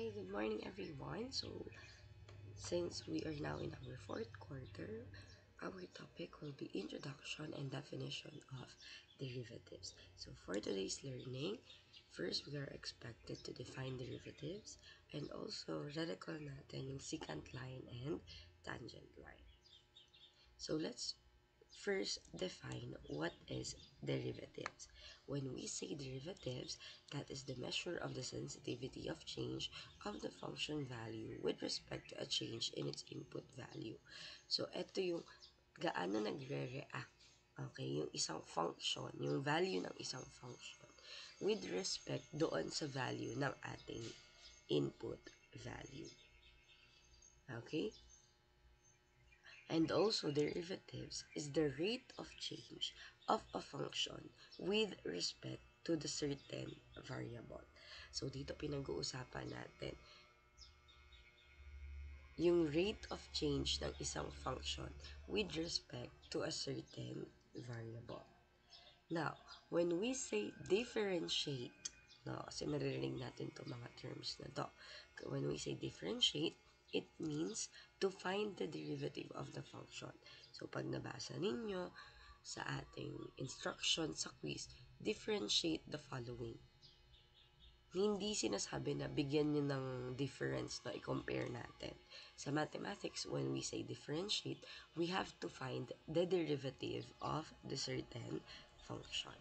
Hi, good morning everyone. So, since we are now in our fourth quarter, our topic will be introduction and definition of derivatives. So, for today's learning, first we are expected to define derivatives and also recall natin yung secant line and tangent line. So, let's first define what is derivatives. When we say derivatives, that is the measure of the sensitivity of change of the function value with respect to a change in its input value. So, ito yung gaano nagre-react, okay, yung isang function, yung value ng isang function with respect doon sa value ng ating input value. Okay? And also, derivatives is the rate of change of a function with respect to the certain variable. So, dito pinag-uusapan natin yung rate of change ng isang function with respect to a certain variable. Now, when we say differentiate, no, kasi maririnig natin to mga terms na to. When we say differentiate, it means to find the derivative of the function. So, pag nabasa ninyo sa ating instruction sa quiz, differentiate the following. Hindi sinasabi na bigyan nyo ng difference na i-compare natin. Sa mathematics, when we say differentiate, we have to find the derivative of the certain function.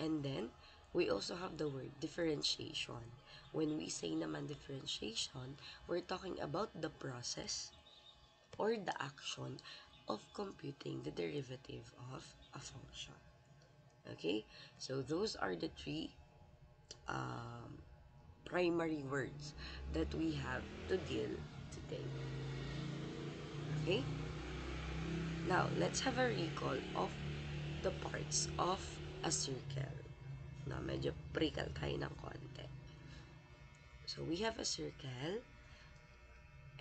And then, we also have the word differentiation. When we say naman differentiation, we're talking about the process or the action of computing the derivative of a function. Okay? So, those are the three primary words that we have to deal today. Okay? Now, let's have a recall of the parts of a circle. Na medyo prickle tayo ng konti. So, we have a circle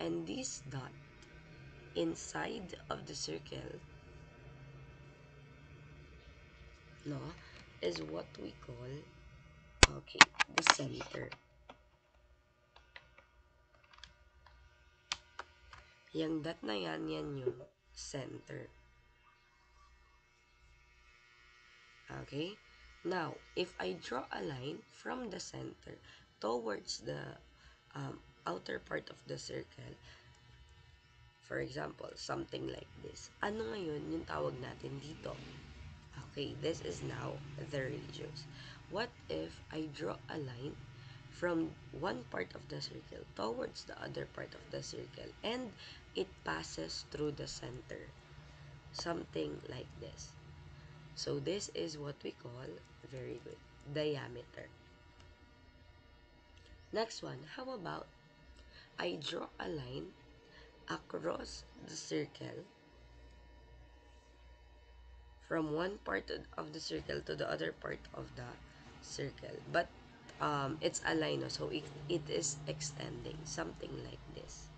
and this dot inside of the circle, no, is what we call, okay, the center. Yung dot na yan yung center. Okay? Now, if I draw a line from the center towards the outer part of the circle, for example, something like this, ano ngayon yung tawag natin dito? Okay, this is now the radius. What if I draw a line from one part of the circle towards the other part of the circle and it passes through the center? Something like this. So, this is what we call, very good, diameter. Next one, how about I draw a line across the circle from one part of the circle to the other part of the circle. But it's a line, so it is extending, something like this.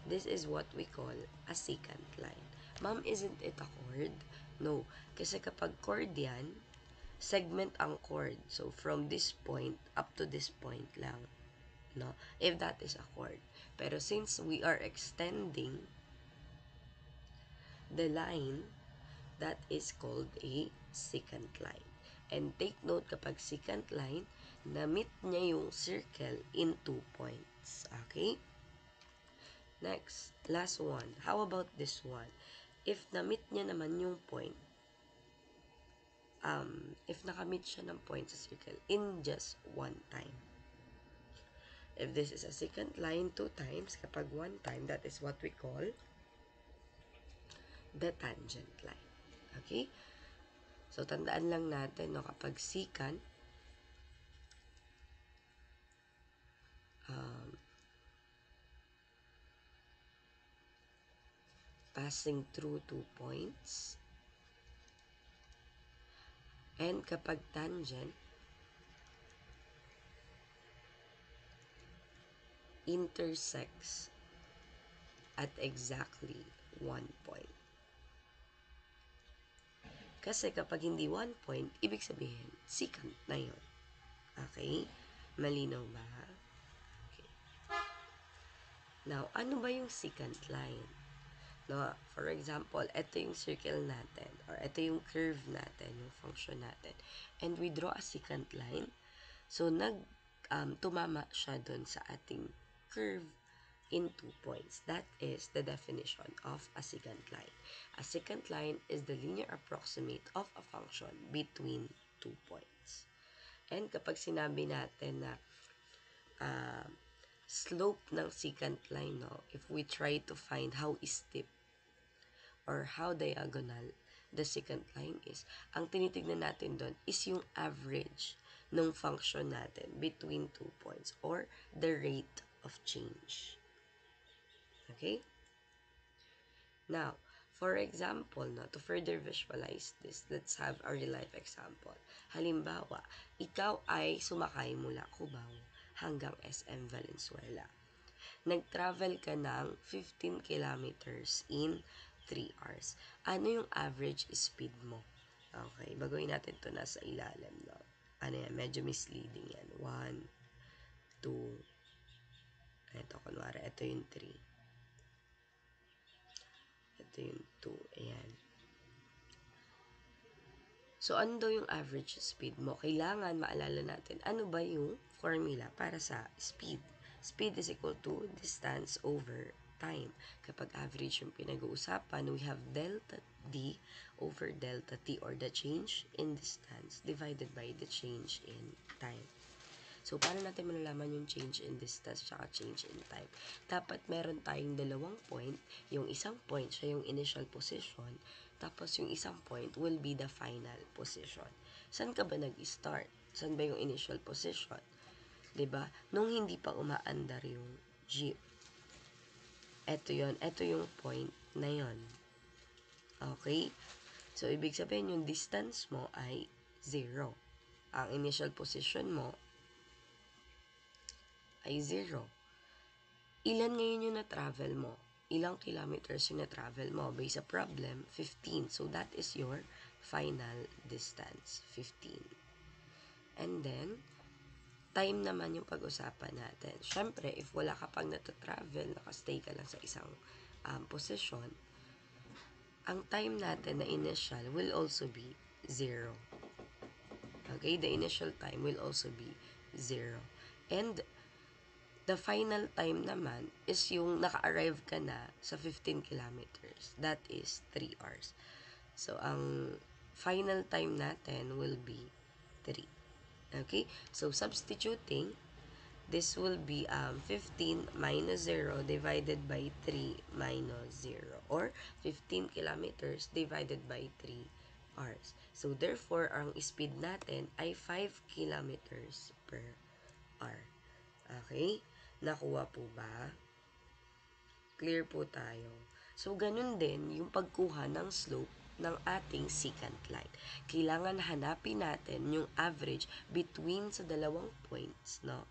This is what we call a secant line. Ma'am, isn't it a chord? No. Kasi kapag chord yan, segment ang chord. So, from this point up to this point lang. No? If that is a chord. Pero since we are extending the line, that is called a secant line. And take note, kapag secant line, na-meet niya yung circle in 2 points. Okay? Next, last one. How about this one? If na-meet niya naman yung point, if nakamit siya ng point sa circle in just one time. If this is a secant line 2 times, kapag 1 time, that is what we call the tangent line. Okay? So, tandaan lang natin, no, kapag secant, passing through 2 points. And kapag tangent, intersects at exactly 1 point. Kasi kapag hindi 1 point, ibig sabihin, secant na yun. Okay? Malinaw ba? Okay. Now, ano ba yung secant line? No, for example, ito yung circle natin or ito yung curve natin, yung function natin. And we draw a secant line. So, tumama siya dun sa ating curve in 2 points. That is the definition of a secant line. A secant line is the linear approximate of a function between 2 points. And kapag sinabi natin na slope ng secant line, no, if we try to find how steep or how diagonal the secant line is, ang tinitignan natin doon is yung average ng function natin between 2 points or the rate of change. Okay? Now, for example, no, to further visualize this, let's have a real-life example. Halimbawa, ikaw ay sumakay mula Cubao hanggang SM Valenzuela. Nag-travel ka ng 15 kilometers in 3 hours. Ano yung average speed mo? Okay, baguhin natin to nasa ilalim. No? Ano yan? Medyo misleading yan. 1, 2, ito kunwari, ito yung 3. Ito yung 2. Ayan. So, ano daw yung average speed mo? Kailangan maalala natin, ano ba yung formula para sa speed? Speed is equal to distance over time. Kapag average yung pinag-uusapan, we have delta D over delta T or the change in distance divided by the change in time. So, paano natin malalaman yung change in distance at change in time? Dapat meron tayong dalawang point. Yung isang point, siya yung initial position. Tapos, yung isang point will be the final position. Saan ka ba nag-start? Saan ba yung initial position? 'Di ba? Nung hindi pa umaandar yung jeep. Ito yon, ito yung point na yon. Okay? So, ibig sabihin yung distance mo ay 0. Ang initial position mo ay 0. Ilan ngayon yung na-travel mo? Ilang kilometers yung na-travel mo? Based sa problem, 15. So, that is your final distance, 15. And then, time naman yung pag-usapan natin. Siyempre, if wala ka pang nata-travel, nakastay ka lang sa isang position, ang time natin na initial will also be 0. Okay? The initial time will also be 0. And the final time naman is yung naka-arrive ka na sa 15 kilometers. That is 3 hours. So, ang final time natin will be 3. Okay? So, substituting, this will be 15 minus 0 divided by 3 minus 0. Or 15 kilometers divided by 3 hours. So, therefore, ang speed natin ay 5 kilometers per hour. Okay? Nakuha po ba? Clear po tayo. So, ganun din yung pagkuha ng slope ng ating secant line. Kailangan hanapin natin yung average between sa dalawang points, no?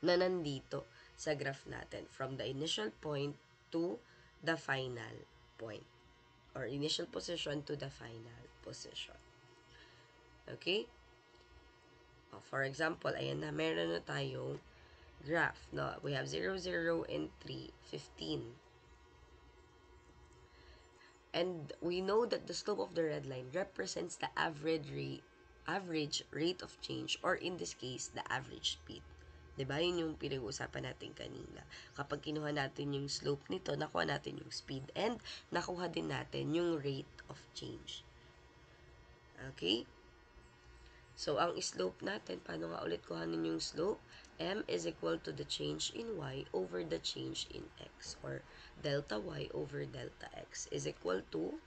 Na nandito sa graph natin. From the initial point to the final point. Or initial position to the final position. Okay? For example, ayan na, meron na tayong graph. No? We have 0, 0, and 3, 15. And we know that the slope of the red line represents the average rate of change, or in this case, the average speed. Diba? Yun yung pinag-uusapan natin kanina. Kapag kinuha natin yung slope nito, nakuha natin yung speed, and nakuha din natin yung rate of change. Okay? So, ang slope natin, paano nga ulit kuhanin yung slope? M is equal to the change in y over the change in x, or delta y over delta x is equal to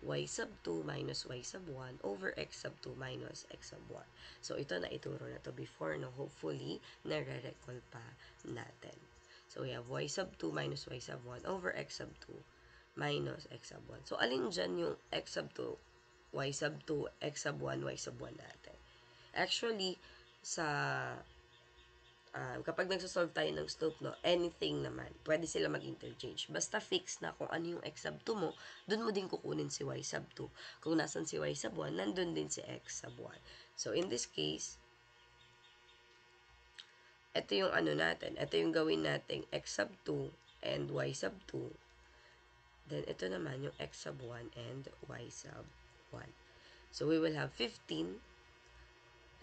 y sub 2 minus y sub 1 over x sub 2 minus x sub 1. So, ito na ituro na to before, no? Hopefully, nare-recall pa natin. So, we have y sub 2 minus y sub 1 over x sub 2 minus x sub 1. So, alin dyan yung x sub 2, y sub 2, x sub 1, y sub 1 natin? Actually, kapag nagsasolve tayo ng slope, no, anything naman, pwede sila mag-interchange. Basta fix na kung ano yung x sub 2 mo, dun mo din kukunin si y sub 2. Kung nasan si y sub 1, nandun din si x sub 1. So, in this case, ito yung ano natin, ito yung gawin nating x sub 2 and y sub 2. Then, ito naman yung x sub 1 and y sub 1. So, we will have 15.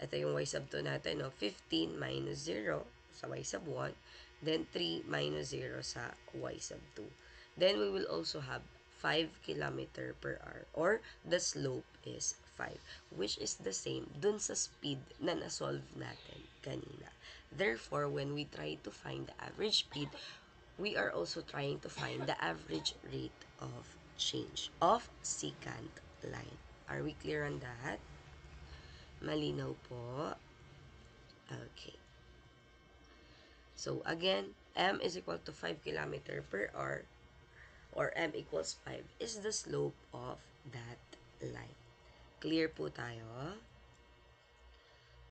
Ito yung y sub 2 natin, no? 15 minus 0 sa y sub 1. Then, 3 minus 0 sa y sub 2. Then, we will also have 5 kilometer per hour or the slope is 5, which is the same dun sa speed na na-solve natin kanina. Therefore, when we try to find the average speed, we are also trying to find the average rate of change of secant line. Are we clear on that? Malinaw po? Okay. So, again, m is equal to 5 kilometer per hour or m equals 5 is the slope of that line. Clear po tayo?